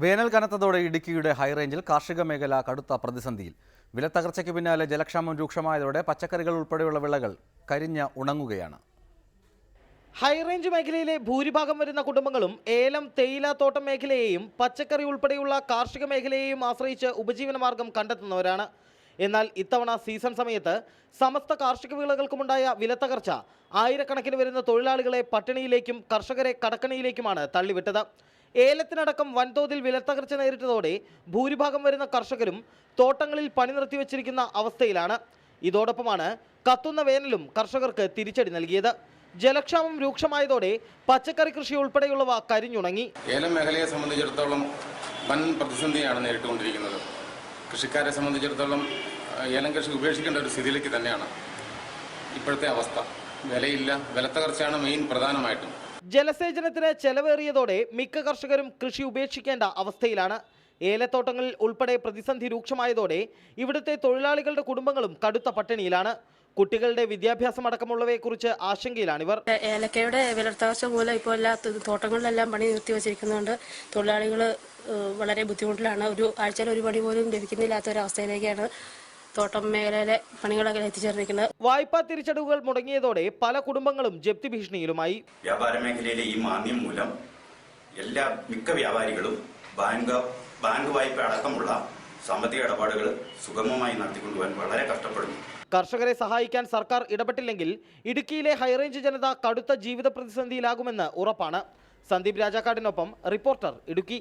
വേനൽ കനത്തതോടെ ഇടുക്കിയുടെ ഹൈറേഞ്ചിൽ കാർഷിക മേഖല കടുത്ത പ്രതിസന്ധിയിൽ. വിലത്തകർച്ചയ്ക്ക് പിന്നാലെ ജലക്ഷാമം രൂക്ഷമായതോടെ പച്ചക്കറികൾ ഉൾപ്പെടെയുള്ള വിളകൾ കരിഞ്ഞ് ഉണങ്ങുകയാണ്. ഹൈറേഞ്ച് മേഖലയിലെ ഭൂരിഭാഗം വരുന്ന കുടുംബങ്ങളും ഏലം, തേയില തോട്ടം മേഖലയെയും പച്ചക്കറി ഉൾപ്പെടെയുള്ള കാർഷിക മേഖലയെയും ആശ്രയിച്ച് ഉപജീവനമാർഗം കണ്ടെത്തുന്നവരാണ്. എന്നാൽ ഇത്തവണ സീസൺ സമയത്ത് സമസ്ത കാർഷിക വിളകൾക്കുമുണ്ടായ വിലത്തകർച്ച ആയിരക്കണക്കിന് വരുന്ന തൊഴിലാളികളെ പട്ടിണിയിലേക്കും കർഷകരെ കടക്കണിയിലേക്കുമാണ് തള്ളിവിട്ടത്. ഏലത്തിനടക്കം വൻതോതിൽ വിലത്തകർച്ച നേരിട്ടതോടെ ഭൂരിഭാഗം വരുന്ന കർഷകരും തോട്ടങ്ങളിൽ പണി നിർത്തിവെച്ചിരിക്കുന്ന അവസ്ഥയിലാണ്. ഇതോടൊപ്പമാണ് കത്തുന്ന വേനലും കർഷകർക്ക് തിരിച്ചടി നൽകിയത്. ജലക്ഷാമം രൂക്ഷമായതോടെ പച്ചക്കറി കൃഷി ഉൾപ്പെടെയുള്ളവ കരിഞ്ഞുണങ്ങി. ഏലം മേഖലയെ സംബന്ധിച്ചിടത്തോളം വൻ പ്രതിസന്ധിയാണ് നേരിട്ടുകൊണ്ടിരിക്കുന്നത്. കൃഷിക്കാരെ സംബന്ധിച്ചിടത്തോളം ഏലം കൃഷി ഉപേക്ഷിക്കേണ്ട ഒരു സ്ഥിതിയിലേക്ക് തന്നെയാണ് ഇപ്പോഴത്തെ അവസ്ഥ. വിലയില്ല, വിലത്തകർച്ചയാണ് മെയിൻ പ്രധാനമായിട്ടും. ജലസേചനത്തിന് ചെലവേറിയതോടെ മിക്ക കർഷകരും കൃഷി ഉപേക്ഷിക്കേണ്ട അവസ്ഥയിലാണ്. ഏലത്തോട്ടങ്ങളിൽ ഉൾപ്പെടെ പ്രതിസന്ധി രൂക്ഷമായതോടെ ഇവിടുത്തെ തൊഴിലാളികളുടെ കുടുംബങ്ങളും കടുത്ത പട്ടിണിയിലാണ്. കുട്ടികളുടെ വിദ്യാഭ്യാസമടക്കമുള്ളവയെക്കുറിച്ച് ആശങ്കയിലാണിവർ. ഏലക്കയുടെ വിലത്തകർച്ച മൂലം ഇപ്പോൾ എല്ലാ തോട്ടങ്ങളിലെല്ലാം പണി നിർത്തിവച്ചിരിക്കുന്നുണ്ട്. തൊഴിലാളികൾ വളരെ ബുദ്ധിമുട്ടിലാണ്. ഒരു ആഴ്ചയിൽ ഒരു പണി പോലും ലഭിക്കുന്നില്ലാത്തൊരവസ്ഥയിലേക്കാണ് തോട്ടം മേഖലയിലെ പണികളൊക്കെ എത്തിച്ചേർന്നിരിക്കുന്നത്. വായ്പാ തിരിച്ചടവുകൾ മുടങ്ങിയതോടെ പല കുടുംബങ്ങളും ജപ്തി ഭീഷണിയിലുമായി. വ്യാപാര മേഖലയിലെ ഈ മാന്ദ്യം മൂലം മിക്ക വ്യാപാരികളും ബാങ്ക് വായ്പ അടക്കമുള്ള സാമ്പത്തിക ഇടപാടുകൾ സുഗമമായി നടത്തിക്കൊണ്ടുപോകാൻ വളരെ കഷ്ടപ്പെടുന്നു. കർഷകരെ സഹായിക്കാൻ സർക്കാർ ഇടപെട്ടില്ലെങ്കിൽ ഇടുക്കിയിലെ ഹൈറേഞ്ച് ജനത കടുത്ത ജീവിത പ്രതിസന്ധിയിലാകുമെന്ന് ഉറപ്പാണ്. സന്ദീപ് രാജാക്കാടിനൊപ്പം റിപ്പോർട്ടർ, ഇടുക്കി.